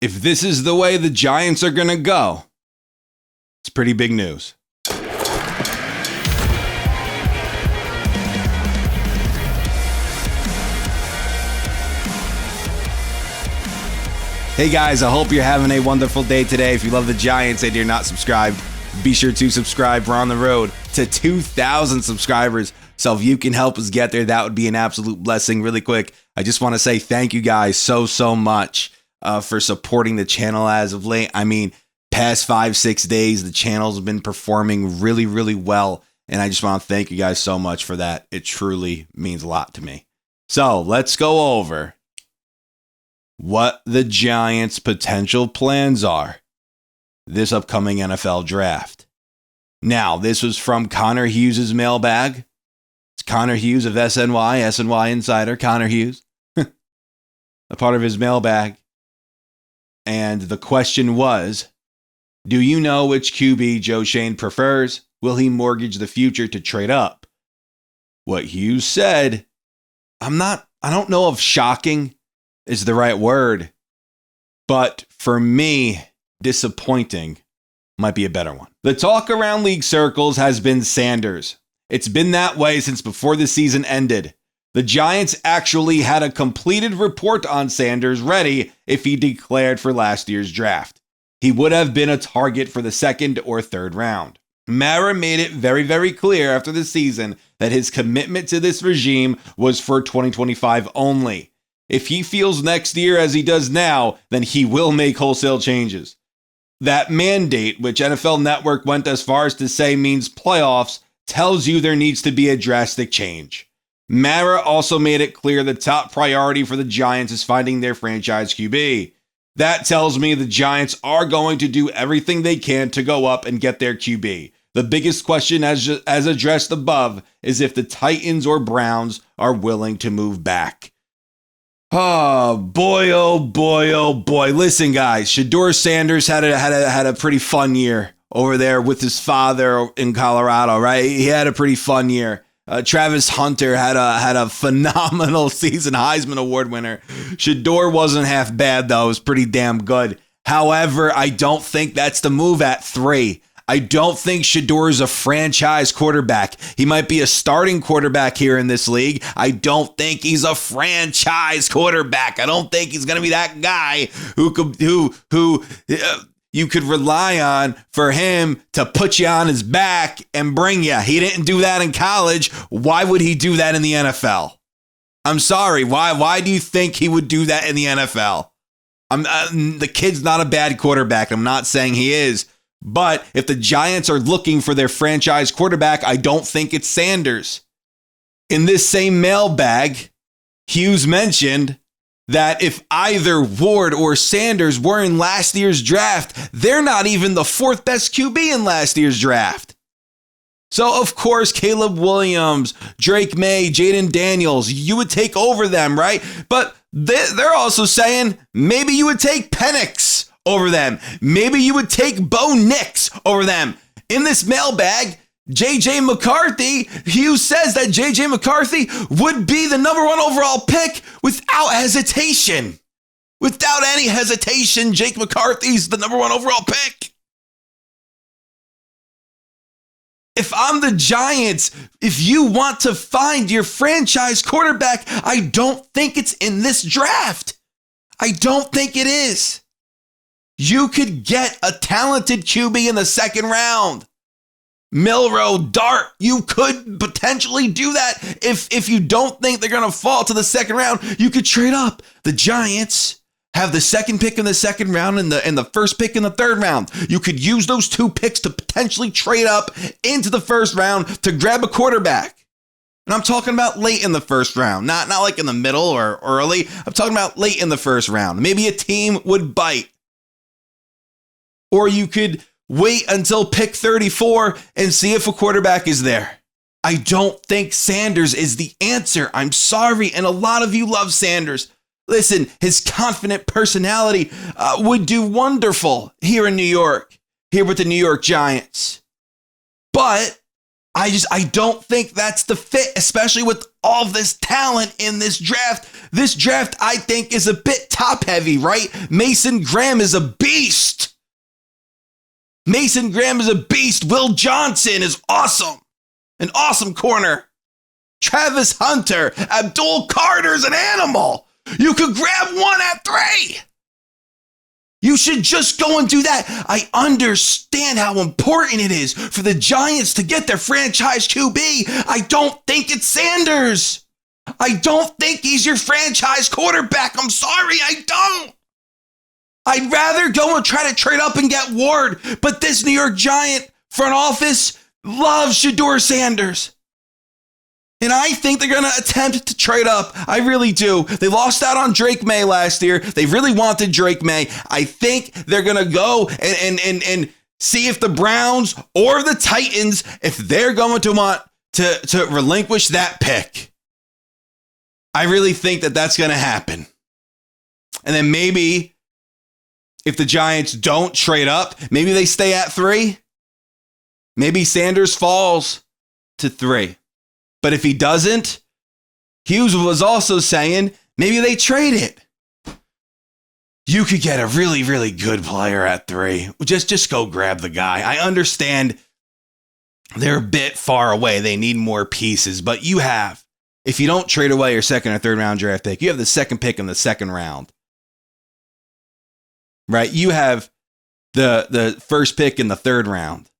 if this is the way the Giants are going to go, it's pretty big news. Hey guys, I hope you're having a wonderful day today. If you love the Giants and you're not subscribed, be sure to subscribe. We're on the road to 2,000 subscribers. So if you can help us get there, that would be an absolute blessing. Really quick, I just want to say thank you guys so much for supporting the channel as of late. I mean, past 5-6 days, the channel's been performing really well. And I just want to thank you guys so much for that. It truly means a lot to me. So let's go over what the Giants' potential plans are this upcoming NFL draft. Now, this was from Connor Hughes' mailbag. It's Connor Hughes of SNY Insider, Connor Hughes, a part of his mailbag. And the question was, do you know which QB Joe Schoen prefers? Will he mortgage the future to trade up? What Hughes said, I don't know if shocking is the right word, but for me, disappointing might be a better one. The talk around league circles has been Sanders. It's been that way since before the season ended. The Giants actually had a completed report on Sanders ready if he declared for last year's draft. He would have been a target for the second or third round. Mara made it very clear after the season that his commitment to this regime was for 2025 only. If he feels next year as he does now, then he will make wholesale changes. That mandate, which NFL Network went as far as to say means playoffs, tells you there needs to be a drastic change. Mara also made it clear the top priority for the Giants is finding their franchise QB. That tells me the Giants are going to do everything they can to go up and get their QB. The biggest question, as addressed above, is if the Titans or Browns are willing to move back. Oh boy, oh boy, oh boy. Listen, guys, Shedeur Sanders had a pretty fun year over there with his father in Colorado, right? He had a pretty fun year. Travis Hunter had a phenomenal season, Heisman Award winner. Shedeur wasn't half bad, though. It was pretty damn good. However, I don't think that's the move at 3. I don't think Shedeur is a franchise quarterback. He might be a starting quarterback here in this league. I don't think he's a franchise quarterback. I don't think he's going to be that guy who you could rely on for him to put you on his back and bring you. He didn't do that in college. Why would he do that in the NFL? I'm sorry. Why do you think he would do that in the NFL? The kid's not a bad quarterback. I'm not saying he is. But if the Giants are looking for their franchise quarterback, I don't think it's Sanders. In this same mailbag, Hughes mentioned that if either Ward or Sanders were in last year's draft, they're not even the 4th best QB in last year's draft. So, of course, Caleb Williams, Drake May, Jaden Daniels, you would take over them, right? But they're also saying maybe you would take Penix over them. Maybe you would take Bo Nix over them. In this mailbag, J.J. McCarthy, Hughes says that J.J. McCarthy would be the number 1 overall pick without hesitation. Without any hesitation, Jake McCarthy's the number 1 overall pick. If I'm the Giants, if you want to find your franchise quarterback, I don't think it's in this draft. I don't think it is. You could get a talented QB in the 2nd round. Milroe, Dart, you could potentially do that. If you don't think they're going to fall to the 2nd round, you could trade up. The Giants have the 2nd pick in the 2nd round and the 1st pick in the 3rd round. You could use those 2 picks to potentially trade up into the 1st round to grab a quarterback. And I'm talking about late in the 1st round, not like in the middle or early. I'm talking about late in the 1st round. Maybe a team would bite. Or you could wait until pick 34 and see if a quarterback is there. I don't think Sanders is the answer. I'm sorry, and a lot of you love Sanders. Listen, his confident personality would do wonderful here in New York, here with the New York Giants. But I don't think that's the fit, especially with all of this talent in this draft. This draft, I think, is a bit top heavy, right? Mason Graham is a beast. Mason Graham is a beast. Will Johnson is awesome. An awesome corner. Travis Hunter, Abdul Carter's an animal. You could grab one at 3. You should just go and do that. I understand how important it is for the Giants to get their franchise QB. I don't think it's Sanders. I don't think he's your franchise quarterback. I'm sorry, I don't. I'd rather go and try to trade up and get Ward, but this New York Giant front office loves Shedeur Sanders. And I think they're going to attempt to trade up. I really do. They lost out on Drake May last year. They really wanted Drake May. I think they're going to go and see if the Browns or the Titans, if they're going to want to relinquish that pick. I really think that that's going to happen. And then maybe if the Giants don't trade up, maybe they stay at 3. Maybe Sanders falls to 3. But if he doesn't, Hughes was also saying maybe they trade it. You could get a really, really good player at 3. Just go grab the guy. I understand they're a bit far away. They need more pieces. But you have, if you don't trade away your second or third round draft pick, you have the second pick in the second round. Right? You have the first pick in the third round.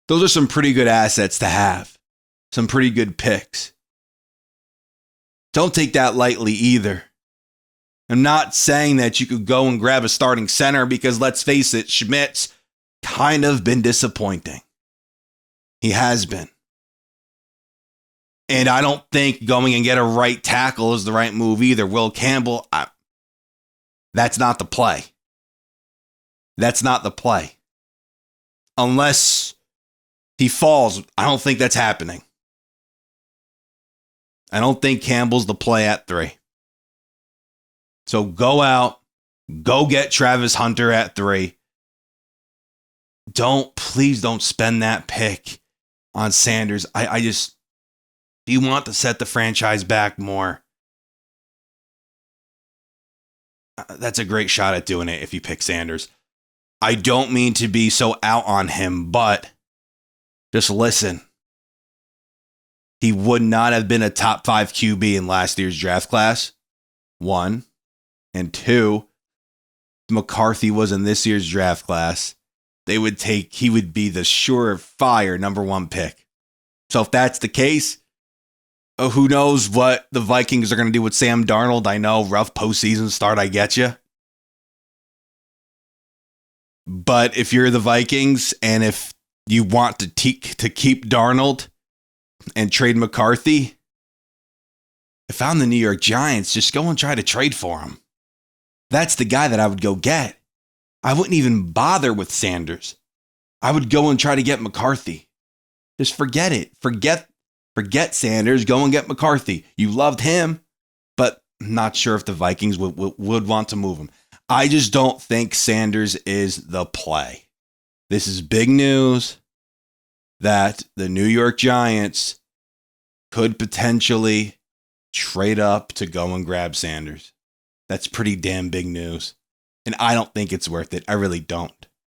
Those are some pretty good assets to have. Some pretty good picks. Don't take that lightly either. I'm not saying that you could go and grab a starting center because let's face it, Schmidt's kind of been disappointing. He has been. And I don't think going and get a right tackle is the right move either. Will Campbell, that's not the play. That's not the play. Unless he falls, I don't think that's happening. I don't think Campbell's the play at 3. So go out, go get Travis Hunter at 3. Please don't spend that pick on Sanders. I just, you want to set the franchise back more. That's a great shot at doing it if you pick Sanders. I don't mean to be so out on him, but just listen. He would not have been a top 5 QB in last year's draft class. 1. And 2, McCarthy was in this year's draft class. He would be the surefire number 1 pick. So if that's the case, who knows what the Vikings are going to do with Sam Darnold. I know, rough postseason start, I get you. But if you're the Vikings and if you want to keep Darnold and trade McCarthy, if I'm the New York Giants, just go and try to trade for him. That's the guy that I would go get. I wouldn't even bother with Sanders. I would go and try to get McCarthy. Just forget it. Forget Sanders. Go and get McCarthy. You loved him, but I'm not sure if the Vikings would want to move him. I just don't think Sanders is the play. This is big news that the New York Giants could potentially trade up to go and grab Sanders. That's pretty damn big news. And I don't think it's worth it. I really don't.